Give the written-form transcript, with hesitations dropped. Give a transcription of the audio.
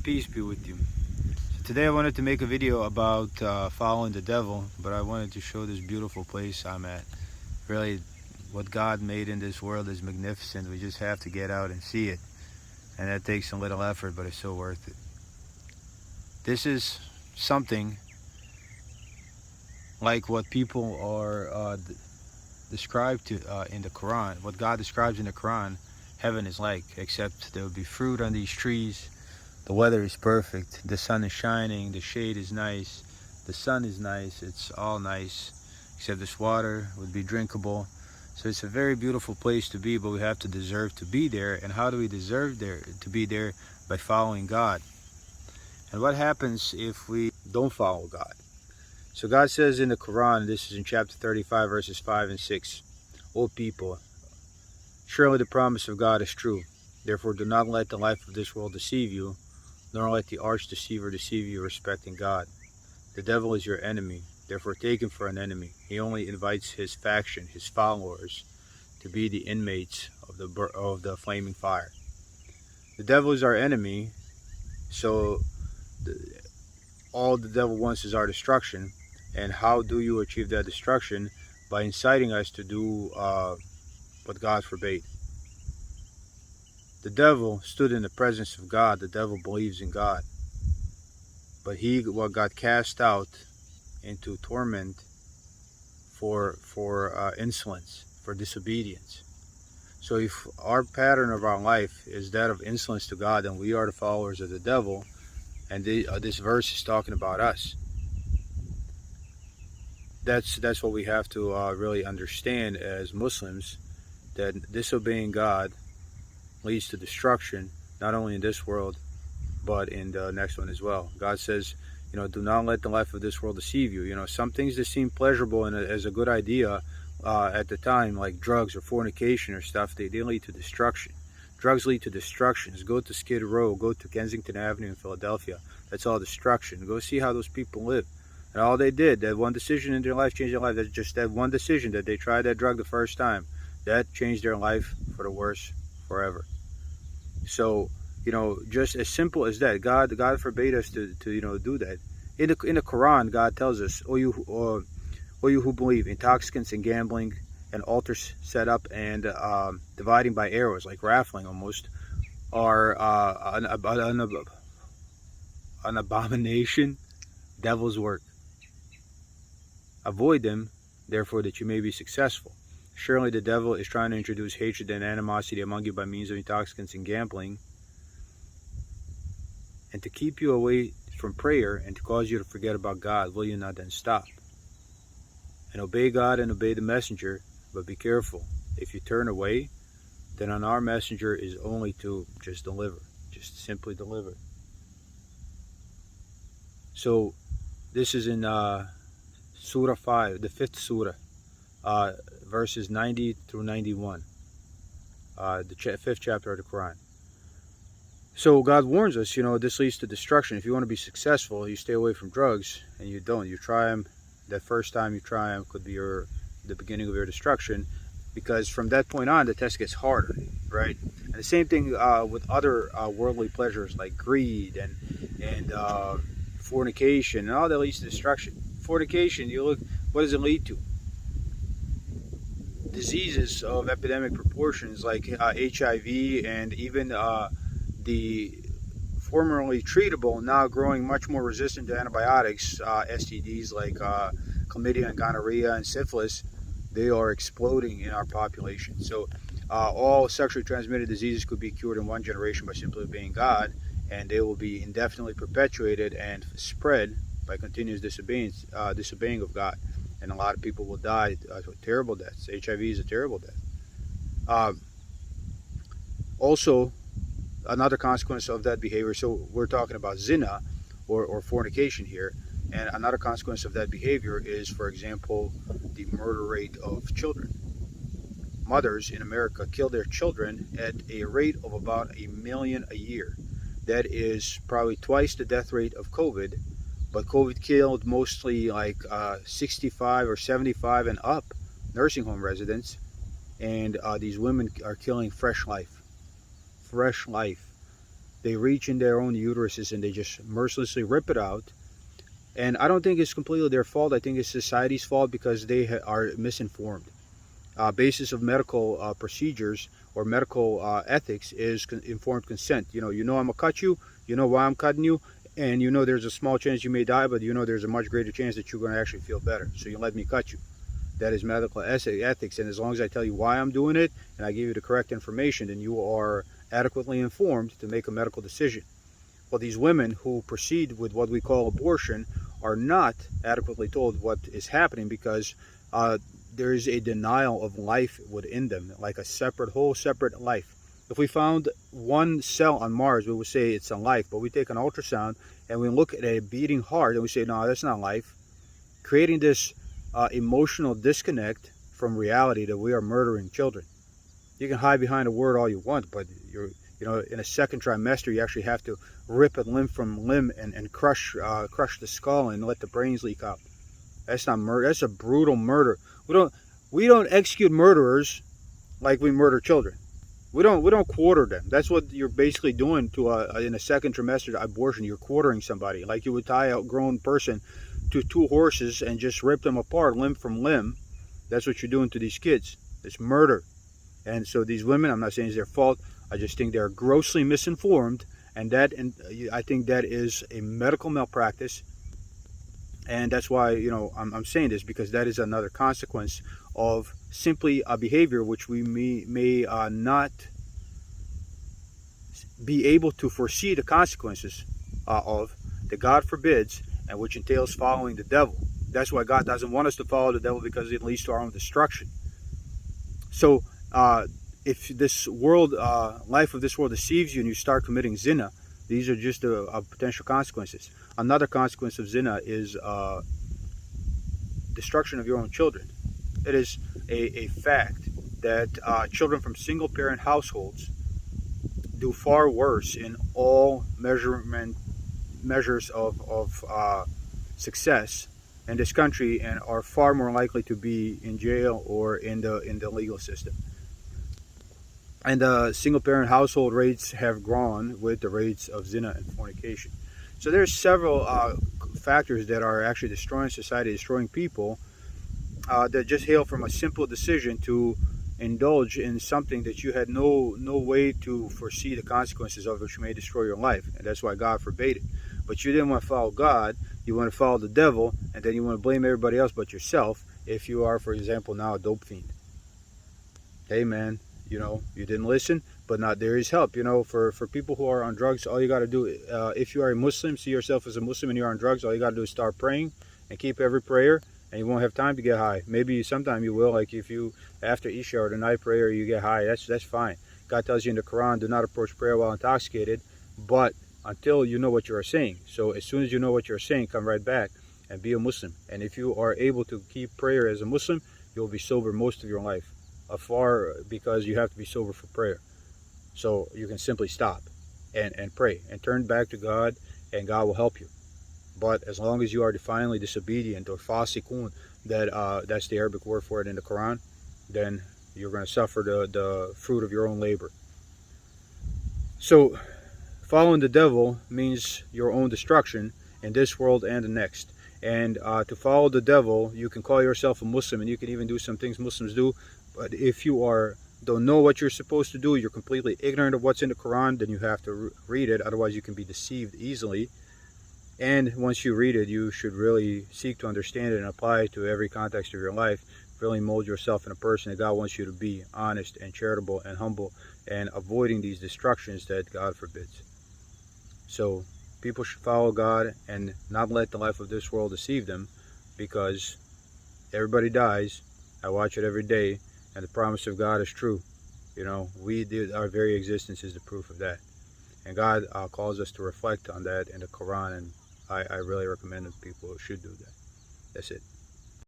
peace be with you. So today I wanted to make a video about following the devil, but I wanted to show this beautiful place I'm at. Really, what God made in this world is magnificent. We just have to get out and see it. And that takes a little effort, but it's so worth it. This is something like what people are described to in the Quran. What God describes in the Quran, heaven is like, except there will be fruit on these trees. The weather is perfect. The sun is shining. The shade is nice. The sun is nice. It's all nice, except this water would be drinkable. So it's a very beautiful place to be, but we have to deserve to be there. And how do we deserve to be there? By following God. And what happens if we don't follow God? So God says in the Quran, this is in chapter 35, verses 5 and 6, O people, surely the promise of God is true. Therefore do not let the life of this world deceive you, nor let the arch deceiver deceive you respecting God. The devil is your enemy, therefore take him for an enemy. He only invites his faction, his followers, to be the inmates of the flaming fire. The devil is our enemy, so all the devil wants is our destruction. And how do you achieve that destruction? By inciting us to do what God forbade. The devil stood in the presence of God. The devil believes in God. But he got cast out into torment for insolence, for disobedience. So if our pattern of our life is that of insolence to God, then we are the followers of the devil. And this verse is talking about us. That's what we have to really understand as Muslims, that disobeying God leads to destruction, not only in this world, but in the next one as well. God says, do not let the life of this world deceive you. Some things that seem pleasurable and as a good idea at the time, like drugs or fornication or stuff, they lead to destruction. Drugs lead to destructions. Go to Skid Row, go to Kensington Avenue in Philadelphia. That's all destruction. Go see how those people live. And all they did, that one decision in their life changed their life. That's just that one decision, that they tried that drug the first time. That changed their life for the worse forever. So, just as simple as that. God forbade us to do that. In the Quran, God tells us, O you who believe, intoxicants and gambling and altars set up and dividing by arrows, like raffling almost, are an abomination, devil's work. Avoid them, therefore, that you may be successful. Surely the devil is trying to introduce hatred and animosity among you by means of intoxicants and gambling, and to keep you away from prayer and to cause you to forget about God. Will you not then stop? And obey God and obey the messenger, but be careful. If you turn away, then on our messenger is only to just deliver, just simply deliver. So this is in Surah 5, the 5th Surah, verses 90 through 91, the 5th chapter of the Quran. So God warns us, this leads to destruction. If you want to be successful, you stay away from drugs, and you don't. You try them. That first time you try them could be the beginning of your destruction, because from that point on, the test gets harder, right? And the same thing with other worldly pleasures like greed and fornication, and all that leads to destruction. Fornication, what does it lead to? Diseases of epidemic proportions like HIV, and even the formerly treatable, now growing much more resistant to antibiotics, STDs like chlamydia and gonorrhea and syphilis. They are exploding in our population. So all sexually transmitted diseases could be cured in one generation by simply obeying God, and they will be indefinitely perpetuated and spread by continuous disobeying of God. And a lot of people will die terrible deaths. HIV is a terrible death. Also, another consequence of that behavior, so we're talking about zina or fornication here, and another consequence of that behavior is, for example, the murder rate of children. Mothers in America kill their children at a rate of about 1 million a year. That is probably twice the death rate of COVID, but COVID killed mostly like 65 or 75 and up nursing home residents, and these women are killing fresh life. they reach in their own uteruses and they just mercilessly rip it out. And I don't think it's completely their fault. I think it's society's fault because they are misinformed. Basis of medical procedures or medical ethics is informed consent. You know I'm gonna cut you. You know why I'm cutting you, and you know there's a small chance you may die, but you know there's a much greater chance that you're gonna actually feel better. So you let me cut you. That is medical ethics, and as long as I tell you why I'm doing it and I give you the correct information, then you are adequately informed to make a medical decision. Well, these women who proceed with what we call abortion are not adequately told what is happening because there is a denial of life within them, like a whole separate life. If we found one cell on Mars, we would say it's a life, but we take an ultrasound and we look at a beating heart and we say, no, that's not life. Creating this emotional disconnect from reality that we are murdering children. You can hide behind a word all you want, but in a second trimester, you actually have to rip a limb from limb and crush the skull and let the brains leak out. That's not murder. That's a brutal murder. We don't execute murderers like we murder children. We don't quarter them. That's what you're basically doing in a second trimester abortion. You're quartering somebody, like you would tie a grown person to two horses and just rip them apart limb from limb. That's what you're doing to these kids. It's murder. And so these women, I'm not saying it's their fault. I just think they're grossly misinformed, and I think that is a medical malpractice. And that's why I'm saying this, because that is another consequence of simply a behavior which we may not be able to foresee the consequences of, that God forbids, and which entails following the devil. That's why God doesn't want us to follow the devil, because it leads to our own destruction. So if this world, life of this world deceives you and you start committing zina, these are just potential consequences. Another consequence of zina is destruction of your own children. It is a fact that children from single-parent households do far worse in all measures of success in this country, and are far more likely to be in jail or in the legal system. And single-parent household rates have grown with the rates of zina and fornication. So there's several factors that are actually destroying society, destroying people, that just hail from a simple decision to indulge in something that you had no way to foresee the consequences of, which may destroy your life. And that's why God forbade it. But you didn't want to follow God, you want to follow the devil, and then you want to blame everybody else but yourself if you are, for example, now a dope fiend. Hey man, you didn't listen, but now there is help. For people who are on drugs, all you got to do, if you are a Muslim, see yourself as a Muslim and you're on drugs, all you got to do is start praying and keep every prayer, and you won't have time to get high. Maybe sometime you will, like if you, after Isha or the night prayer, you get high, that's fine. God tells you in the Quran, do not approach prayer while intoxicated, but until you know what you are saying. So as soon as you know what you're saying, come right back and be a Muslim. And if you are able to keep prayer as a Muslim, you'll be sober most of your life. Because you have to be sober for prayer. So you can simply stop and pray and turn back to God, and God will help you. But as long as you are defiantly disobedient, or fasikun, that's the Arabic word for it in the Quran, then you're going to suffer the fruit of your own labor. So following the devil means your own destruction in this world and the next. And to follow the devil, you can call yourself a Muslim, and you can even do some things Muslims do. But if you don't know what you're supposed to do, you're completely ignorant of what's in the Quran, then you have to read it. Otherwise, you can be deceived easily. And once you read it, you should really seek to understand it and apply it to every context of your life. Really mold yourself in a person that God wants you to be, honest and charitable and humble, and avoiding these destructions that God forbids. So people should follow God and not let the life of this world deceive them, because everybody dies. I watch it every day, and the promise of God is true. Our very existence is the proof of that. And God calls us to reflect on that in the Quran, and I really recommend that people should do that. That's it.